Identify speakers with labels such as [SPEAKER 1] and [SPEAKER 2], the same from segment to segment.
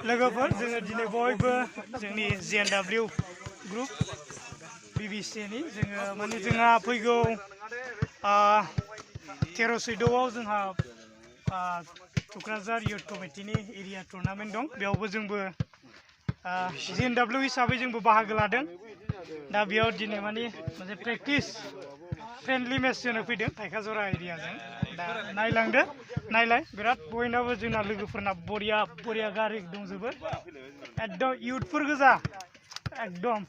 [SPEAKER 1] लोगोफोर जोङो दिनै बयबो जोंनि JNW ग्रुप BBCनि जोङो माने जोंहा फैगौ 13-14आव जोंहा क'क्राझार युथ कमिटिनि एरिया टुर्नामेन्ट दं बेयावबो जोंबो JNW हिसाबै जोंबो बाहागो लादों दा बेयाव दिनै माने मोनसे प्रेक्टिस फ्रेन्डलि मेच जोनो फैदों थाइखाजरा एरियाजों दा नायलांदो नायलाय बिराद बयनाबो जोंना लोगोफोरना बरिया गारि दंजोबो एकदम इयुथफोर गोजा एकदम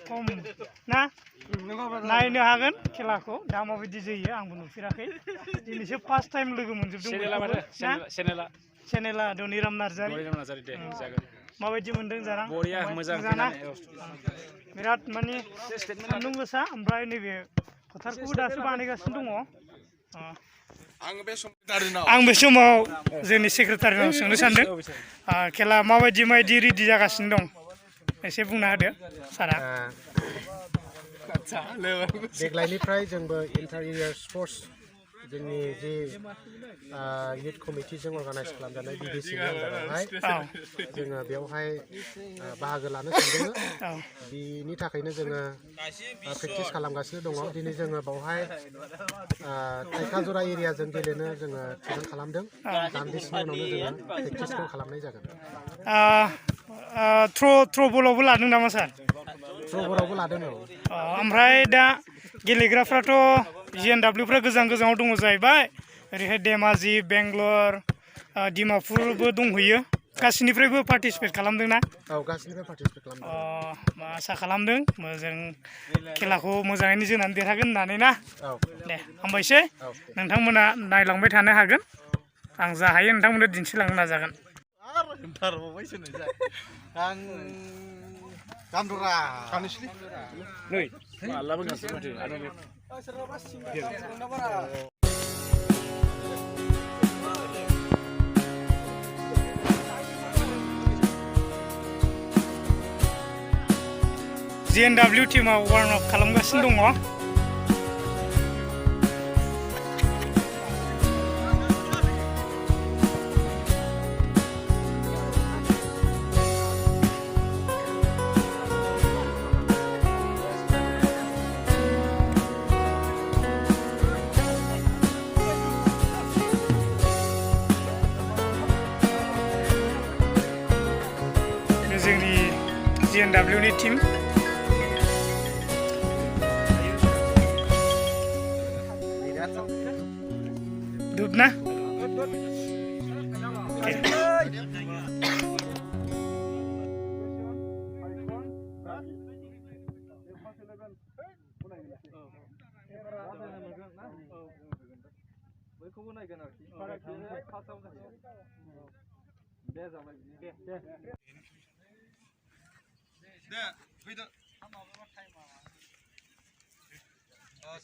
[SPEAKER 1] खम ना नायनो हागोन खेलाखौ दा माबायदि जायो आंबो नुफेराखै दिनैसो फार्स्ट टाइम लोगो मोनजोबदों चेनेला धनिराम नार्जारि माबायदि मोनदों जाना बरिया मोजां जाना बिराद माने सान्दुं गोसा ओमफ्राय नैबे फोथारखौबो दासो बानायगासिनो दङ आं बे समाव जोंनि सेक्रेटारिनाव सोंनो सानदों खेला माबायदि रेडि जागासिनो दं एसे बुंना होदो सारा
[SPEAKER 2] देग्लायनिफ्राय जोंबो इन्टार एरिया स्पर्ट्स जोंनि जे युथ कमिटिजों अर्गानाइज खालामजानाय BBCनि आन्दारावहाय जोङो बेवहाय बाहागो लानो सानदों बिनि थाखायनो जोङो प्रेक्टिस खालामगासिनो दङ दिनै जोङो बावहाय थाइखाजरा एरियाजों गेलेनो जोङो थिरां खालामदों दान्दिसेनि उनावनो जोङो प्रेक्टिसखौ खालामनाय जागोन
[SPEAKER 1] थ्र' बलावबो लादों नामा सार
[SPEAKER 2] थ्र' बलावबो लादों
[SPEAKER 1] ओमफ्राय दा गेलेग्राफ्राथ' JNWफ्रा गोजानाव दङ जाहैबाय ओरैहाय धेमाजि बेंगलर डिमापुरबो दंहैयो गासैनिफ्रायबो पार्टिसिपेट खालामदोंना
[SPEAKER 2] औ गासैनिफ्राय पार्टिसिपेट खालामदों
[SPEAKER 1] आसा खालामदों मोजां खेलाखौ मोजाङैनो जोनानै देरहागोन होननानै ना दे हामबायसै नोंथांमोना नायलांबाय थानो हागोन आं जा हायो नोंथांमोननो दिन्थिलांनो नाजागोन
[SPEAKER 2] गान्दरा
[SPEAKER 3] नै मालाबो गासै माथो
[SPEAKER 1] JNW टीमाव वार्म आप खालामगासिनो दङ जोंनि JNW नि टीम Dubna.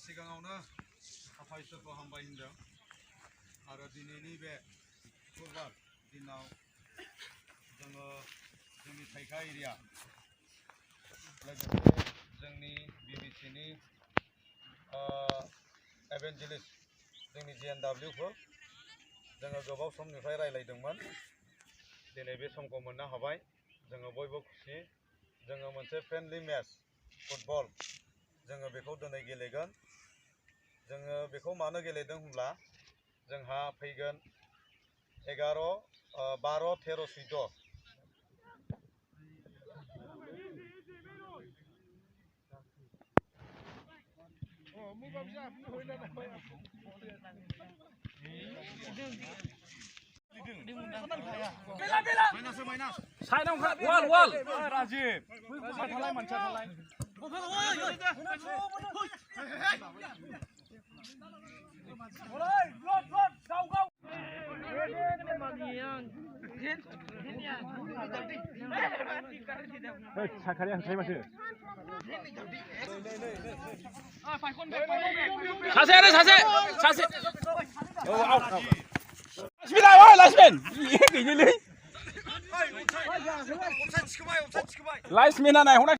[SPEAKER 4] सिगाङावनो आफा इसोरखौ हामबाय होनदों आरो दिनैनि बे बुधबार दिनाव जोङो जोंनि थाइखा एरिया लोगोसे जोंनि BBCनि एभेन्जेलिस्ट जोंनि JNWफोर जोङो गोबाव समनिफ्राय रायलायदोंमोन दिनै बे समखौ मोननो हाबाय जोङो बयबो खुसि जोङो मोनसे फ्रेन्डलि मेच फुटबल जोङो बेखौ दिनै गेलेगोन जोङो बेखौ मानो गेलेदों होनब्ला जोंहा फैगोन 11, 12, 13, 14
[SPEAKER 3] साइडआव वाल
[SPEAKER 1] राजिब थालाय मानसिया थालाय
[SPEAKER 3] साखारि हांसाय माथो सासे लाइसमेन गैनोलै लाइसमेना नायहरनाय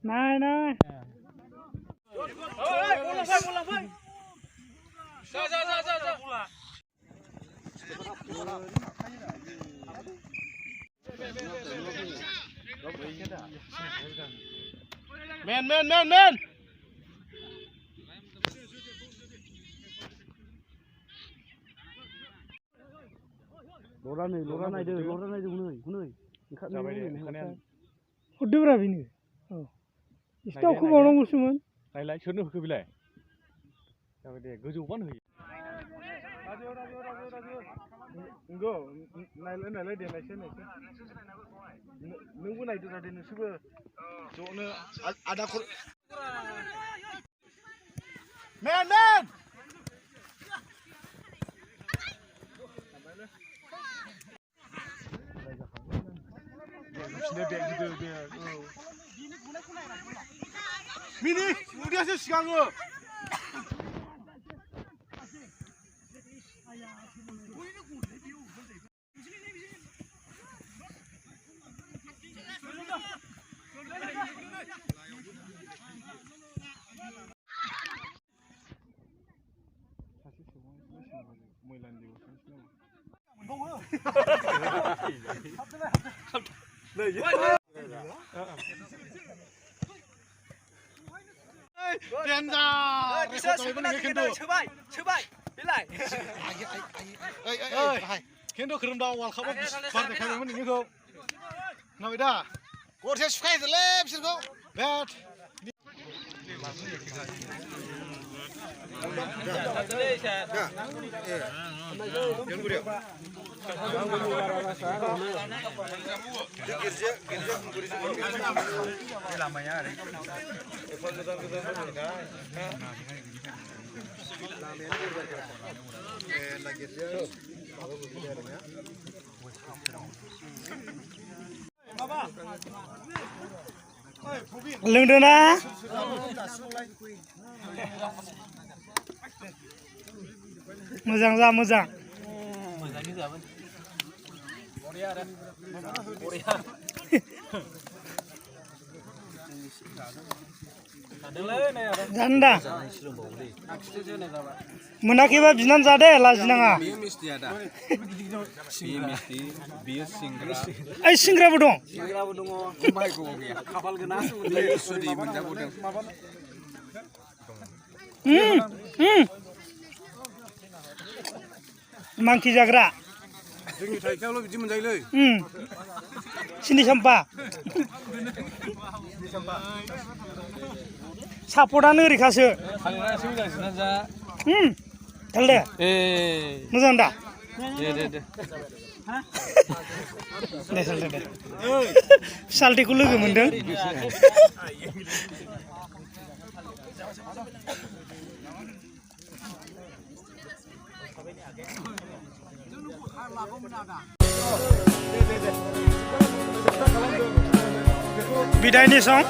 [SPEAKER 1] Này này.
[SPEAKER 3] Men. Lora này đưa nơi.
[SPEAKER 1] Hudura bini. Istau ku bawa musuman.
[SPEAKER 3] Lại chớn được cái này. Rồi để cứ dùng con hủy.
[SPEAKER 4] Enggak, naik dia naik sini. Nunggu naik tu tadi ni semua. Soalnya ada kur. Men. Mini, dia sih sekarang. Kendo kerem dawal kamu partai kami mana ni kau? Nabi dah. Kau saya suka itu lep sih kau. Bet.
[SPEAKER 1] Lưng na. Muzang. Janda. Menakiba binan zade lajnanga.
[SPEAKER 3] Biar singra.
[SPEAKER 1] Ay singra budong.
[SPEAKER 3] Mai ko gaya. Kapal gana sudi benda budong.
[SPEAKER 1] Mangki jagra.
[SPEAKER 3] जोंनि थाइखायावल' बिदि मोनजायोलै
[SPEAKER 1] सिनि साम्पा सापर्टआनो ओरैखासो
[SPEAKER 3] थालिरासो मोजांसिन जा
[SPEAKER 1] थालदे मोजां दा
[SPEAKER 3] दे
[SPEAKER 1] थालदे सालटेखौ लोगो मोनदों Bidai ni song.